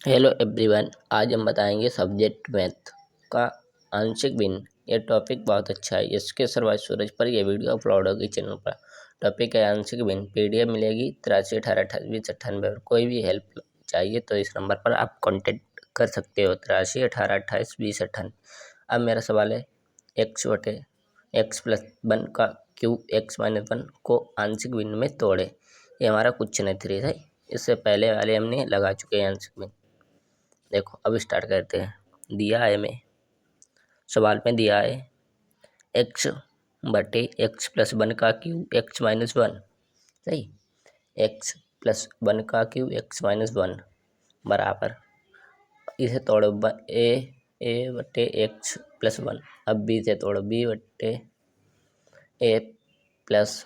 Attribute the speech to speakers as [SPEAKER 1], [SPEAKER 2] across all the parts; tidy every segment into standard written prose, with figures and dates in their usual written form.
[SPEAKER 1] Hello everyone, आज हम बताएंगे सब्जेक्ट मैथ का आंशिक भिन्न। यह टॉपिक बहुत अच्छा है। इसके सर्वाइव सूरज पर यह वीडियो अपलोड होगी चैनल पर। टॉपिक है आंशिक भिन्न। पीडीएफ मिलेगी 83 18 28 20 98 और कोई भी हेल्प चाहिए तो इस नंबर पर आप कांटेक्ट कर सकते हो 83 18 28 20 98। अब मेरा सवाल है एक्स बटे एक्स प्लस वन का क्यूब एक्स माइनस वन को आंशिक भिन्न में तोड़े। ये हमारा क्वेश्चन है 3 है। इससे पहले वाले हमने लगा चुके हैं आंशिक भिन्न। देखो अब स्टार्ट करते हैं। दिया है हमें सवाल में दिया है एक्स बटे एक्स प्लस वन का क्यूब एक्स माइनस वन। सही, एक्स प्लस वन का क्यूब एक्स माइनस वन बराबर, इसे तोड़ो ए बटे एक्स प्लस वन। अब बी से तोड़ो बी बटे ए प्लस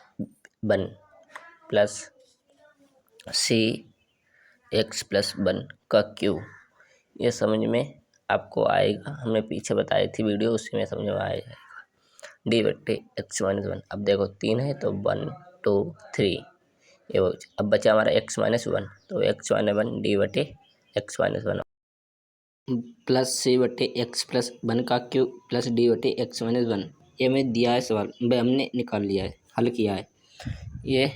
[SPEAKER 1] वन प्लस सी एक्स प्लस वन का क्यूब। ये समझ में आपको आएगा, हमने पीछे बताई थी वीडियो, उसी में समझ में आएगा। डी बटे एक्स माइनस वन। अब देखो 3 है तो 1 2 3 ये हो। अब बचा हमारा एक्स माइनस वन, तो एक्स माइनस वन डी बटे एक्स माइनस वन प्लस सी बटे एक्स प्लस वन का क्यूब प्लस डी बटे एक्स माइनस वन। ये हमें दिया है सवाल, हमने निकाल लिया है, हल किया है ये।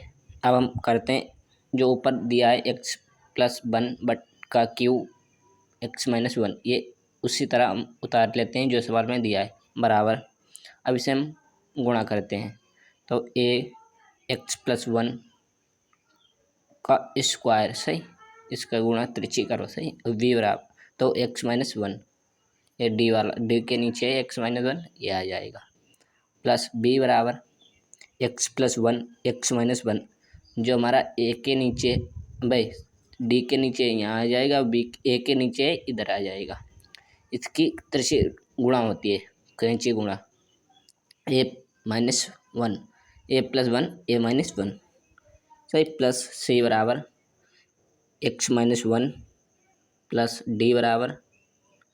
[SPEAKER 1] अब हम करते हैं जो ऊपर दिया है एक्स प्लस वन बट का क्यूब एक्स माइनस वन, ये उसी तरह हम उतार लेते हैं जो सवाल में दिया है बराबर। अब इसे हम गुणा करते हैं तो ए एक्स प्लस वन का स्क्वायर, सही, इसका गुणा त्रिची करो, सही, वी बराबर तो एक्स माइनस वन, ये डी वाला डी के नीचे एक्स माइनस वन ये आ जाएगा, प्लस बी बराबर x plus one x minus one, जो हमारा ए के नीचे भाई डी के नीचे यहाँ आ जाएगा, बी ए के नीचे इधर आ जाएगा। इसकी त्रिची गुणा होती है, कैंची गुणा, ए माइनस वन ए प्लस वन ए माइनस वन, सही, प्लस सी बराबर x minus one plus d बराबर,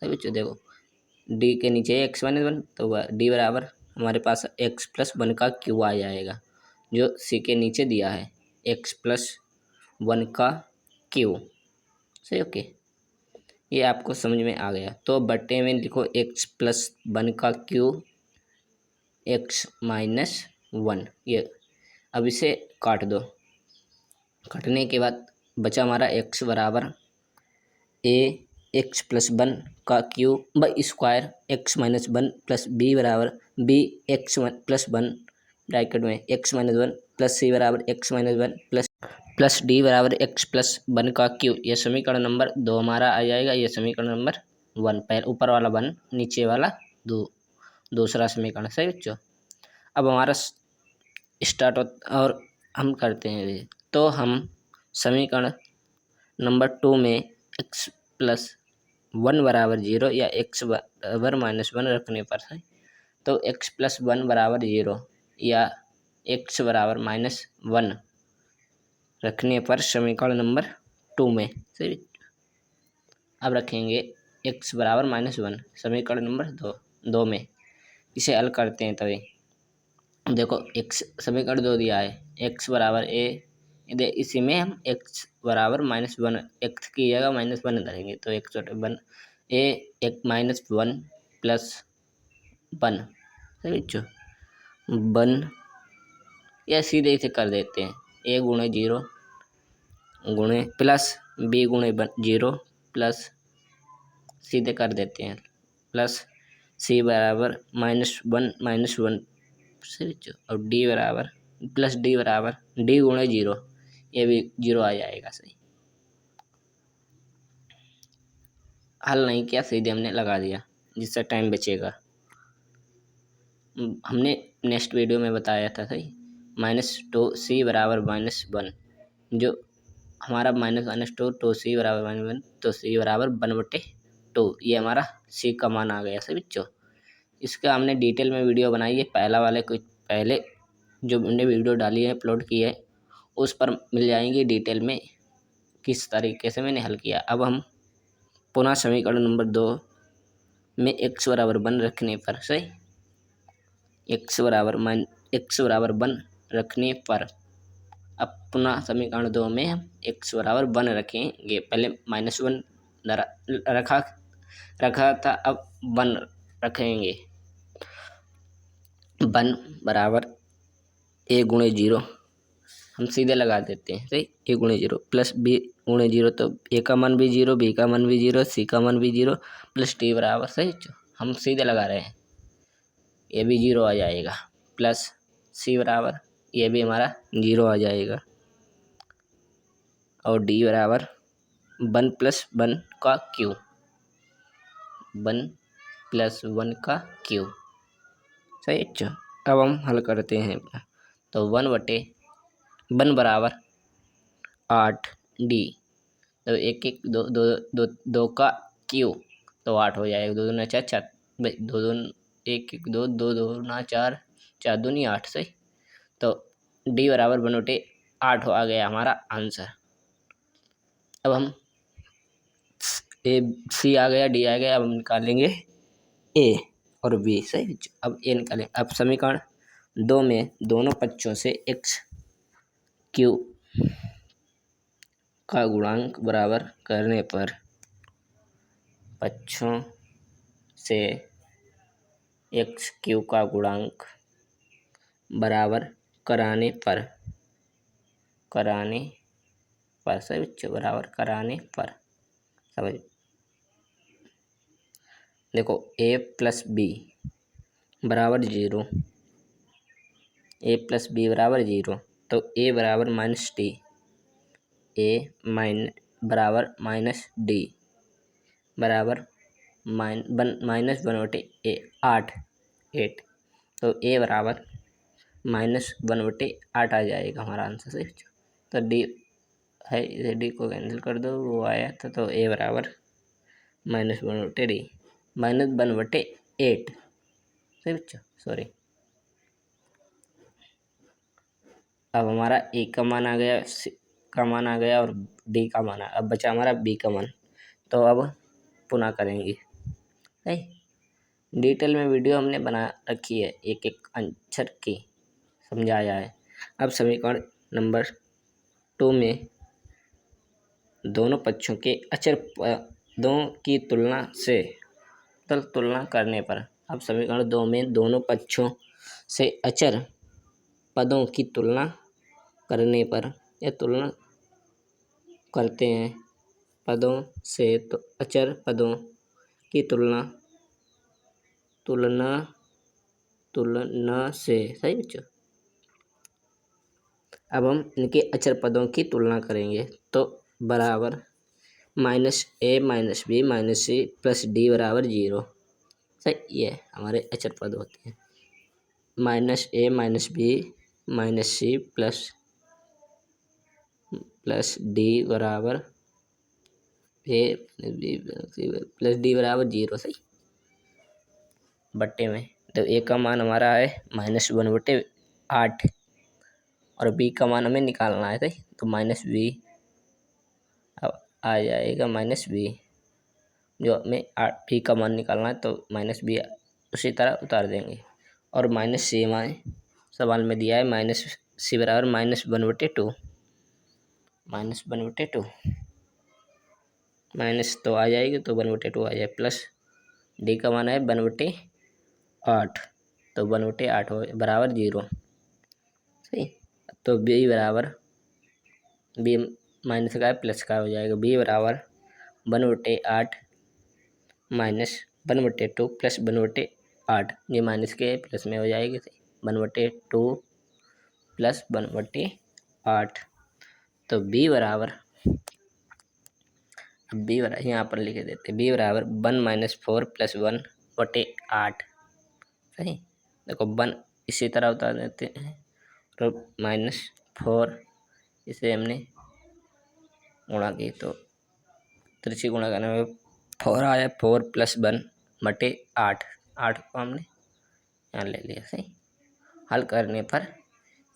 [SPEAKER 1] सही बच्चों देखो डी के नीचे एक्स माइनस वन तो डी बराबर हमारे पास एक्स प्लस वन का क्यू आ जाएगा जो सी के नीचे दिया है एक्स प्लस वन का क्यू, सही, ओके। ये आपको समझ में आ गया तो बट्टे में लिखो एक्स प्लस वन का क्यूब एक्स माइनस वन। ये अब इसे काट दो, काटने के बाद बचा हमारा एक्स बराबर ए एक्स प्लस वन का cube by square x minus one plus b बराबर b x plus one bracket में x minus one plus c बराबर x minus one plus d बराबर एक्स प्लस वन का cube. यह समीकरण number 2 हमारा आ जाएगा। यह समीकरण नंबर 1, पहले ऊपर वाला 1 नीचे वाला 2, दूसरा समीकरण, सही बच्चों। अब हमारा स्टार्ट और हम करते हैं तो हम समीकरण नंबर 2 में एक्स प्लस वन बराबर 0 या एक्स बराबर माइनस वन रखने पर, सही, तो एक्स प्लस वन बराबर 0 या एक्स बराबर माइनस वन रखने पर समीकरण नंबर 2 में, सही। अब रखेंगे एक्स बराबर माइनस वन समीकरण नंबर 2 में, इसे हल करते हैं तभी देखो एक्स समीकरण 2 दिया है एक्स बराबर ए, इसी में हम एक्स बराबर माइनस वन एक्स की जगह माइनस वन धरेंगे तो एक्स वन ए एक माइनस वन प्लस वन, सही बच्चों, वन या सीधे इसे कर देते हैं ए गुणे 0 गुणे प्लस बी गुणे 0 प्लस सीधे कर देते हैं प्लस सी बराबर माइनस वन, सही बच्चों, और डी बराबर प्लस डी बराबर डी गुणे 0, ये भी 0 आ जाएगा, सही। हल नहीं किया, सीधे हमने लगा दिया जिससे टाइम बचेगा। हमने नेक्स्ट वीडियो में बताया था, सही, माइनस टू सी बराबर माइनस वन, जो हमारा माइनस टू सी बराबर माइनस वन तो सी बराबर 1/2, ये हमारा सी का मान आ गया, सही बच्चों। इसका हमने डिटेल में वीडियो बनाई है, पहला वाले कुछ पहले जो हमने वीडियो डाली है अपलोड की है उस पर मिल जाएंगी डिटेल में किस तरीके से मैंने हल किया। अब हम पुनः समीकरण नंबर 2 में एक्स बराबर 1 रखने पर, सही, एक्स बराबर 1 रखने पर अब पुनः समीकरण 2 में हम एक्स बराबर 1 रखेंगे। पहले माइनस वन रखा रखा था, अब 1 रखेंगे। 1 बराबर a गुणे 0, हम सीधे लगा देते हैं, सही। a गुणे 0 प्लस b गुणे 0, तो a का मान भी 0, b का मान भी 0, c का मान भी 0, प्लस t बराबर, सही। हम सीधे लगा रहे हैं, ये भी 0 आ जाएगा, प्लस c बराबर ये भी हमारा 0 आ जाएगा, और d बराबर 1 प्लस 1 का क्यूब, 1 प्लस 1 का क्यूब, सही। अच्छा, अब हम हल करते हैं, तो 1 बराबर 8d, तो 1 1 2 2 2 2 का क्यूब, तो 8 हो जाएगा। 2 दूना 4 4, 2 2 1 1 2 2 2 ना 4 4 दूनी 8, सही। तो d बराबर 1/8 आ गया हमारा आंसर। अब हम c आ गया, d आ गया, अब हम निकालेंगे a और b, सही। अब a निकालें। अब समीकरण 2 में दोनों पक्षों से x क्यूब का गुणांक बराबर करने पर, पक्षों से x क्यूब का गुणांक बराबर कराने पर सही बच्चों, बराबर कराने पर, समझ। देखो a प्लस बी बराबर 0, a प्लस बी बराबर 0, तो a बराबर माइनस डी, बराबर माइनस डी बराबर माइनस 1/8, तो a बराबर -1/8 आ जाएगा हमारा आंसर, सही। तो डी है, इसे डी को कैंसिल कर दो, वो आया था, तो a बराबर -1/d, -1/8, सही बच्चों, सॉरी। अब हमारा a का मान आ गया, c का मान आ गया, और d का मान अब बचा हमारा b का मान। तो अब पुनः करेंगे, सही। डिटेल में वीडियो हमने बना रखी है, एक एक अक्षर की समझाया है। अब समीकरण नंबर 2 में दोनों पक्षों के अचर पदों की तुलना करने पर, अब समीकरण 2 में दोनों पक्षों से अचर पदों की तुलना करने पर, या तुलना करते हैं पदों से, तो अचर पदों की तुलना से, सही बच्चों। अब हम इनके अचर पदों की तुलना करेंगे, तो बराबर -a - b - c plus d बराबर 0, सही। ये हमारे अचर पद होते हैं, -a - b - c plus d बराबर प्लस d बराबर 0, सही, बट्टे में। तो a का मान हमारा है -1/8, और b का मान हमें निकालना है, सही। तो -b, अब आ जाएगा -b, जो हमें b का मान निकालना है, तो -b उसी तरह उतार देंगे, और -c हमारे सवाल में दिया है, -c बराबर -1/2, -1/2, माइनस तो आ जाएगी, तो 1/2 आ जाए, प्लस d का मान है 1/8, तो 1/8 हो बराबर 0, सही। तो b माइनस का है, प्लस का हो जाएगा, b बराबर 1/8 माइनस 1/2 प्लस 1/8, ये माइनस के प्लस में हो जाएगी, सही। 1/2 प्लस 1/8, तो b बराबर यहाँ पर लिख देते, b बराबर 1 - 4 प्लस 1/8, सही। देखो 1 इसी तरह उतार देते हैं, तो -4 इसे हमने गुणा की, तो त्रिची गुणा करने में 4 आया, 4 प्लस 1/8, 8 को हमने यहाँ ले लिया, सही। हल करने पर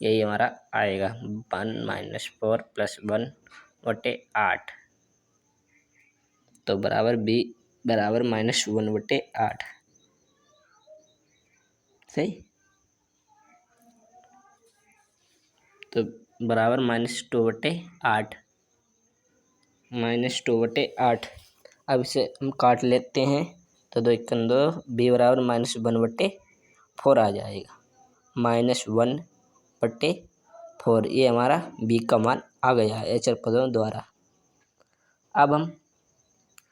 [SPEAKER 1] यही हमारा आएगा, 1 - 4 प्लस 1/8, तो बराबर b बराबर -1/8, सही। तो बराबर -2/8, -2/8, अब इसे हम काट लेते हैं तो 2 1 2 b बराबर -1/4 आ जाएगा। -1/4 ये हमारा b का मान आ गया है अचर पदों द्वारा। अब हम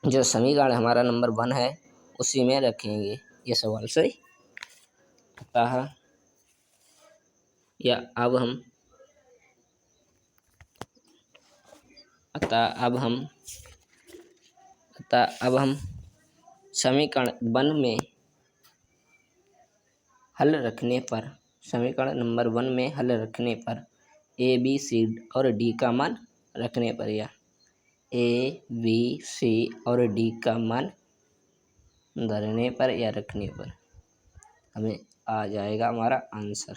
[SPEAKER 1] जो समीकरण हमारा नंबर 1 है उसी में रखेंगे ये सवाल से। अतः या अब हम समीकरण 1 में हल रखने पर समीकरण नंबर 1 में हल रखने पर ए बी सी और डी का मान रखने पर या ए बी सी और डी का मान धरने पर या रखने पर हमें आ जाएगा हमारा आंसर।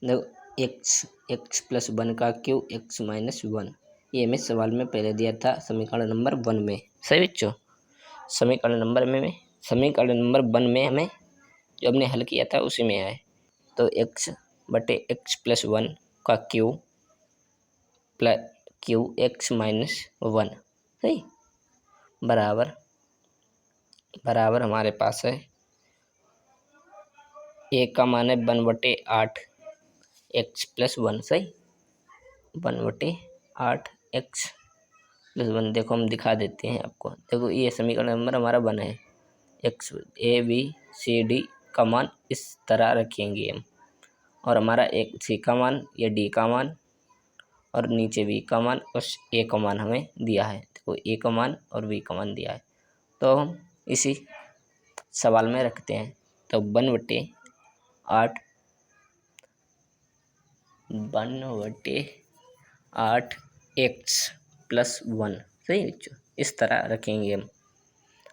[SPEAKER 1] देखो एक्स प्लस 1 का क्यू एक्स माइनस 1 ये हमें सवाल में पहले दिया था समीकरण नंबर 1 में। सही बच्चों, समीकरण नंबर 1 में हमें जो हमने हल किया था उसी में आए। तो x प्लस 1 का क्यू एक्स माइनस 1 सही बराबर हमारे पास है ए का मान है 1/8 एक्स प्लस 1 सही 1/8 एक्स प्लस 1। देखो हम दिखा देते हैं आपको। देखो ये समीकरण नंबर हमारा 1 है। X A B C D का मान इस तरह रखेंगे हम और हमारा एक सी का मान या डी का मान और नीचे बी का मान और ए का मान हमें दिया है। देखो ए का मान और बी का मान दिया है तो हम इसी सवाल में रखते हैं। तो 1/8 एक्स प्लस 1 सही बच्चों इस तरह रखेंगे हम।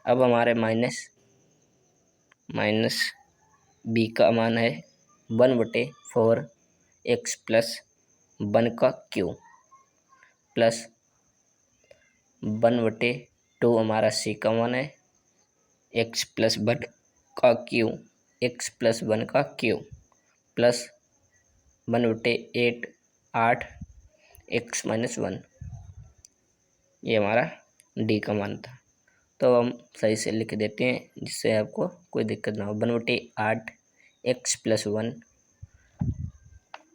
[SPEAKER 1] अब हमारे माइनस बी का मान है 1/4 एक्स प्लस 1 का क्यू प्लस 1/2 हमारा सी का मान है एक्स प्लस 1 का क्यू प्लस 1/8 एक्स माइनस 1 ये हमारा डी का मान था। तो हम सही से लिख देते हैं जिससे आपको कोई दिक्कत ना हो। 1/8 x plus 1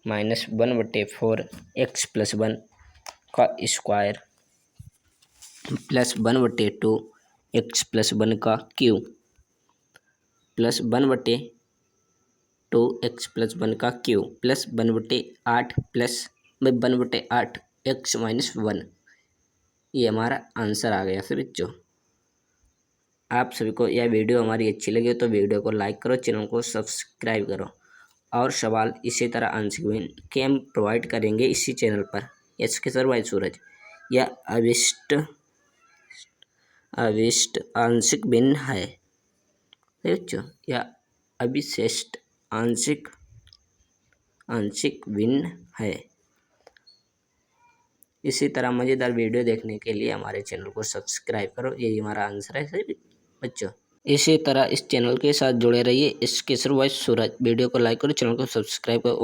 [SPEAKER 1] minus 1/4 x plus 1 का स्क्वायर प्लस 1/2 एक्स प्लस 1 का क्यू प्लस 1/2 एक्स प्लस 1 का क्यू प्लस 1/8 एक्स माइनस 1 ये हमारा आंसर आ गया। सभी बच्चों आप सभी को यह वीडियो हमारी अच्छी लगी तो वीडियो को लाइक करो, चैनल को सब्सक्राइब करो और सवाल इसी तरह आंसर के हम प्रोवाइड करेंगे इसी चैनल पर। एसके सर भाई सूरज या अविष्ट आंशिक भिन्न है बच्चों या अविशिष्ट आंशिक भिन्न है। इसी तरह मज़ेदार वीडियो देखने के लिए हमारे चैनल को सब्सक्राइब करो। यही हमारा आंसर है सही बच्चों। इसी तरह इस चैनल के साथ जुड़े रहिए। इसके सूरज वीडियो को लाइक करो, चैनल को सब्सक्राइब करो।